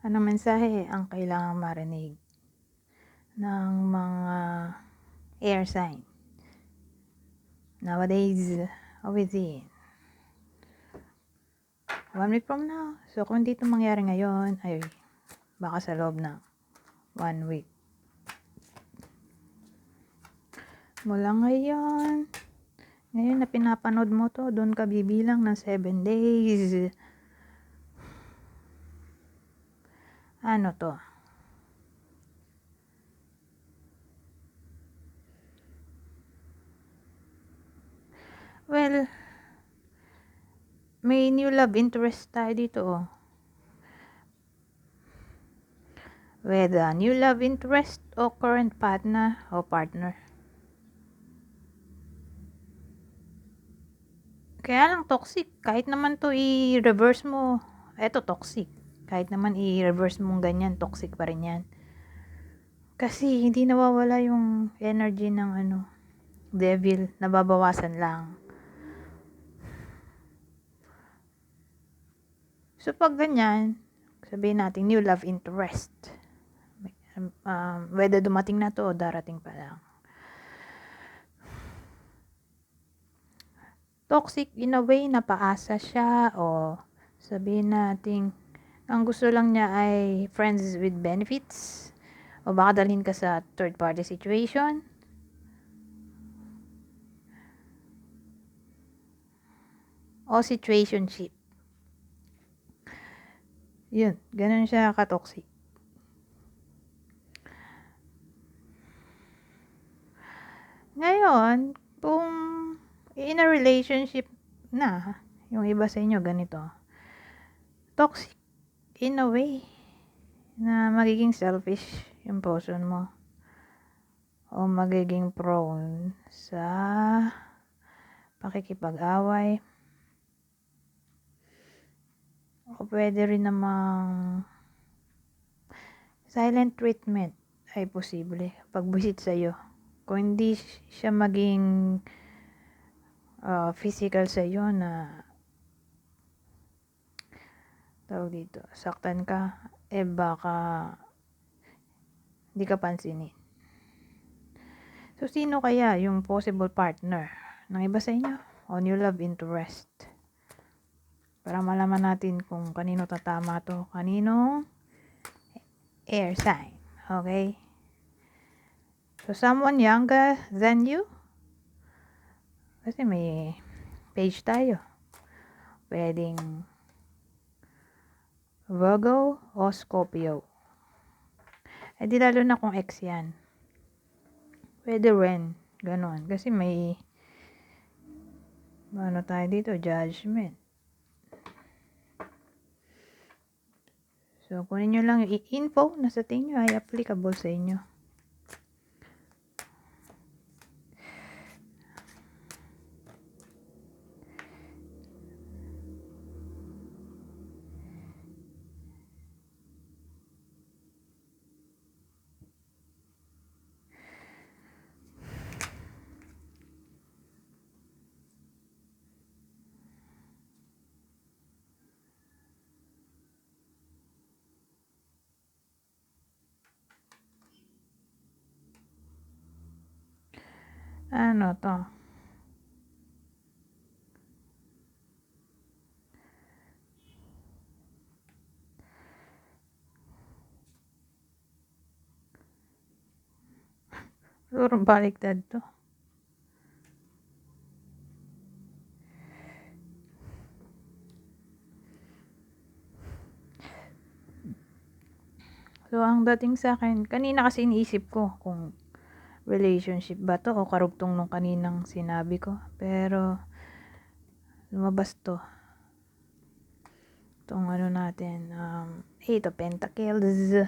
Anong mensahe ang kailangang marinig ng mga air sign nowadays within 1 week from now? So, kung dito mangyari ngayon, ay baka sa loob ng 1 week. Mula ngayon na pinapanood mo to, doon ka bibilang ng 7 days. Ano to? Well, may new love interest tayo dito, oh. Whether new love interest o current partner o partner. Kaya lang toxic. Kahit naman to i-reverse mo, eto toxic. Kahit naman i-reverse mong ganyan, toxic pa rin yan. Kasi hindi nawawala yung energy ng devil, nababawasan lang. So pag ganyan, sabihin natin new love interest. Whether dumating na to o darating pa lang. Toxic in a way na paasa siya o sabihin natin ang gusto lang niya ay friends with benefits o baka dalhin ka sa third party situation o situationship. Yun, ganun siya ka-toxic. Ngayon, kung in a relationship na, yung iba sa inyo ganito, toxic in a way na magiging selfish yung person mo o magiging prone sa pakikipag-away o pwede rin namang silent treatment ay posible pag-visit sa'yo. Kung hindi siya maging physical sa'yo na tawag dito, saktan ka, baka hindi ka pansinin. So, sino kaya yung possible partner ng iba sa inyo o new love interest? Para malaman natin kung kanino tatama to, kaninong air sign. Okay? So, someone younger than you? Kasi may page tayo. Pwedeng Virgo o Scorpio. Di lalo na kung ex yan. Pwede rin. Ganon. Kasi may tayo dito, judgment. So, kunin nyo lang yung info na sa tingin nyo ay applicable sa inyo. Ano to? Siguro baliktad to. So, ang dating sa akin, kanina kasi iniisip ko kung relationship ba to o karugtong nung kaninang sinabi ko. Pero, lumabas to. Itong natin, 8 of Pentacles.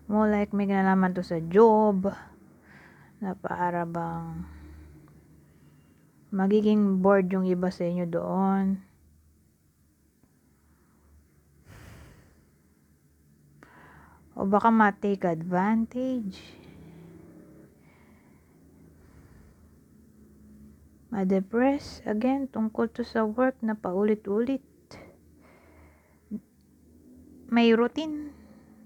More like may kinalaman to sa job. Na para bang magiging bored yung iba sa inyo doon. O baka ma-take advantage. Ma-depress. Again, tungkol to sa work na paulit-ulit. May routine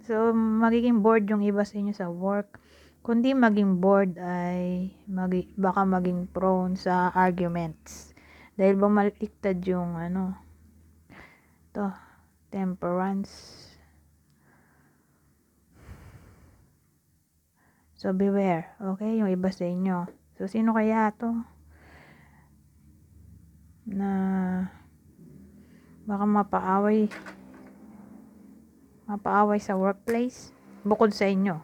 So, magiging bored yung iba sa inyo sa work. Kundi maging bored ay baka maging prone sa arguments. Dahil bumaliktad yung to, temperance. So, beware. Okay? Yung iba sa inyo. So, sino kaya to? Na baka mapaaway sa workplace. Bukod sa inyo.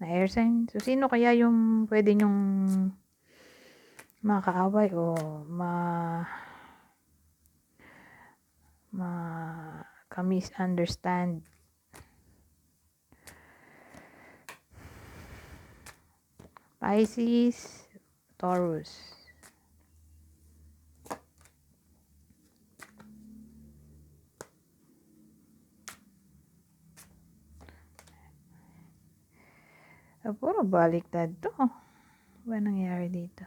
Na air sign. So, sino kaya yung pwede nyong makaaway o ka-misunderstand? Pisces, Taurus. Puro baliktad to. Ba nangyari dito?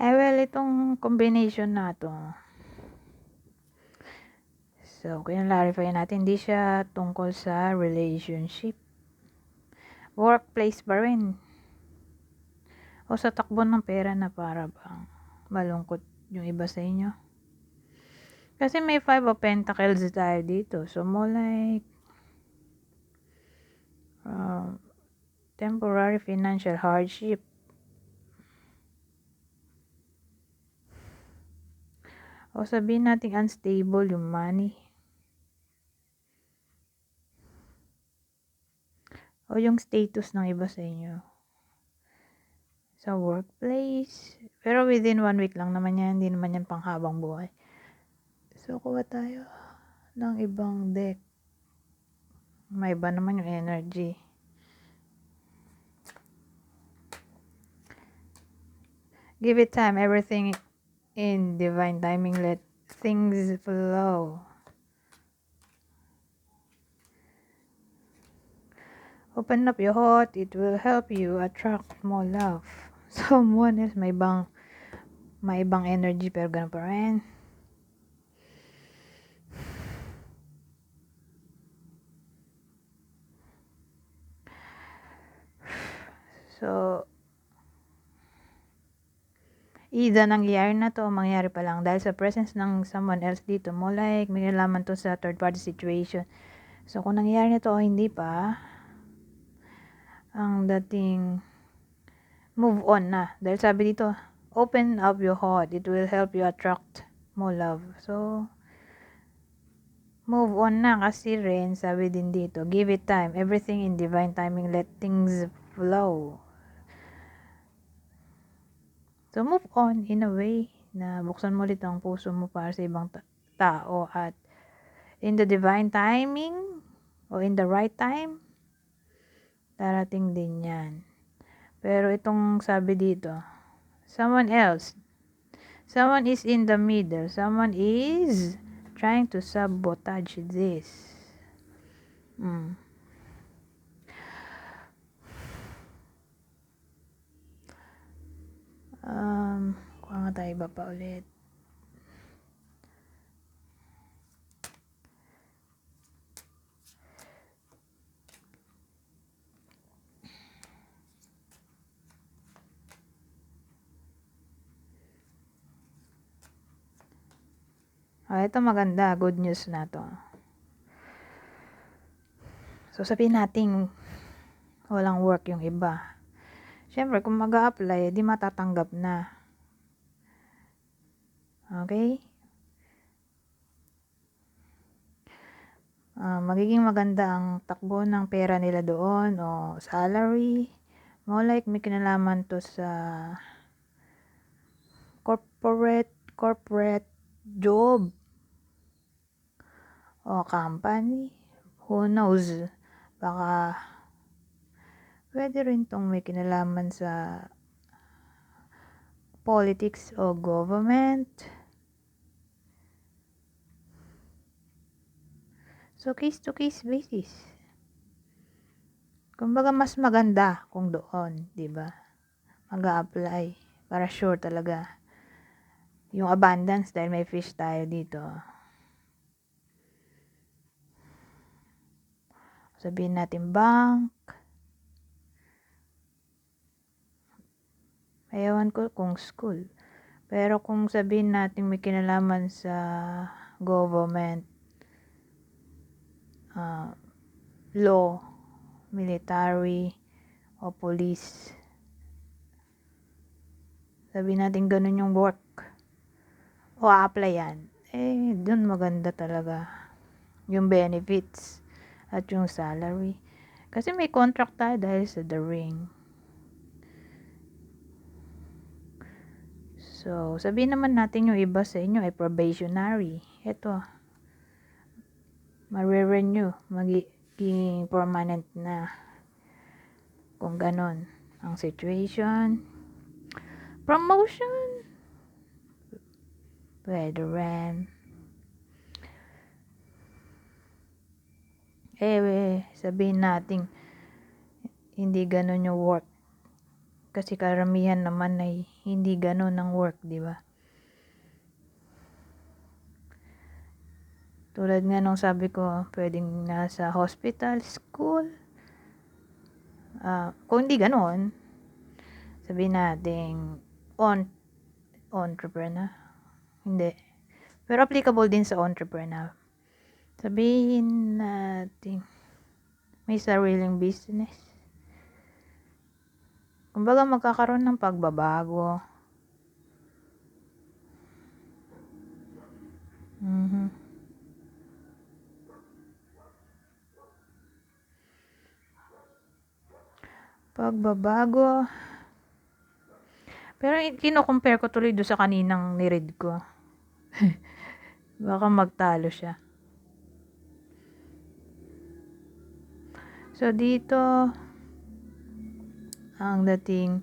Well, itong combination na to. So, kinlarify natin, hindi siya tungkol sa relationship. Workplace pa rin. O sa takbo ng pera na para bang malungkot yung iba sa inyo. Kasi may 5 of Pentacles tayo dito. So, more like temporary financial hardship. O sabihin natin unstable yung money. O yung status ng iba sa inyo. Sa workplace. Pero within 1 week lang naman yan. Hindi naman yan panghabang buhay. So, kuha tayo ng ibang deck. May iba naman yung energy. Give it time. Everything in divine timing. Let things flow. Open up your heart. It will help you attract more love. Someone else, may ibang energy pero ganun pa rin. So, either nangyayari na to o mangyayari pa lang dahil sa presence ng someone else dito mo, like may nalaman to sa third party situation. So, kung nangyayari na to o hindi pa, ang dating move on na. Dahil sabi dito, open up your heart. It will help you attract more love. So, move on na kasi rin, sabi din dito, give it time. Everything in divine timing. Let things flow. So, move on in a way na buksan mo ulit ang puso mo para sa ibang tao at in the divine timing o in the right time, darating din yan. Pero itong sabi dito, someone is in the middle. Someone is trying to sabotage this. Kuha nga tayo iba pa ulit. Ito maganda. Good news na to. So, sabihin natin walang work yung iba. Siyempre, kung mag-a-apply, di matatanggap na. Okay? Magiging maganda ang takbo ng pera nila doon o salary. More like may kinalaman to sa corporate job o company. Who knows? Baka pwede rin tong may kinalaman sa politics o government. So, case to case basis. Kumbaga, mas maganda kung doon, di ba? Mag-a-apply para sure talaga yung abundance dahil may fish tayo dito. Sabihin natin bank. Ewan ko kung school. Pero kung sabihin natin may kinalaman sa government, law, military, o police. Sabihin natin ganun yung work. O apply yan. Dun maganda talaga yung benefits at yung salary. Kasi may contract tayo dahil sa The Ring. So, sabihin naman natin yung iba sa inyo ay probationary. Ito, ma-renew, magiging permanent na. Kung ganon ang situation. Promotion. Pwede rin. Sabihin natin hindi ganon yung work. Kasi karamihan naman ay hindi ganon ang work, di ba? Tulad nga nung sabi ko, pwedeng nasa hospital, school. Kung hindi ganon, sabihin natin entrepreneur. Hindi. Pero applicable din sa entrepreneur. Sabihin natin may sariling business. Kumbaga magkakaroon ng pagbabago. Pagbabago. Pero kino-compare ko tuloy doon sa kaninang ni-read ko. Baka magtalo siya. So, dito, ang dating,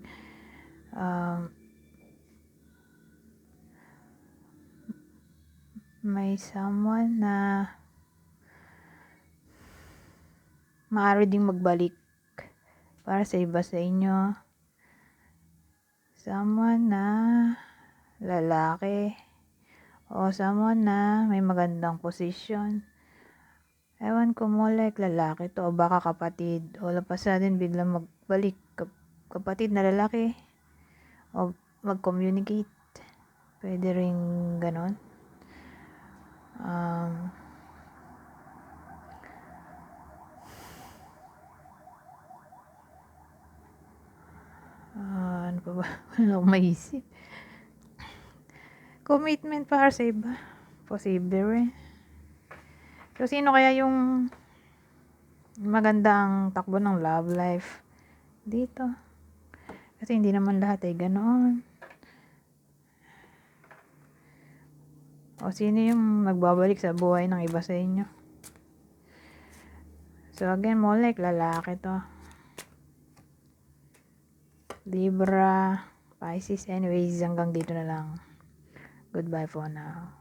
may someone na maaari ding magbalik para sa iba sa inyo. Someone na lalaki o someone na may magandang posisyon. Ewan ko mo, like lalaki to o baka kapatid o lapasa din biglang magbalik kapatid na lalaki o mag-communicate. Pwede rin ganon. Ano pa ba? Wala akong maisip. Commitment para sa iba. Posible rin. So, sino kaya yung magandang takbo ng love life dito? Kasi hindi naman lahat ay ganoon. O sino yung nagbabalik sa buhay ng iba sa inyo? So, again, mo like lalaki to. Libra, Pisces. Anyways, hanggang dito na lang. Goodbye for now.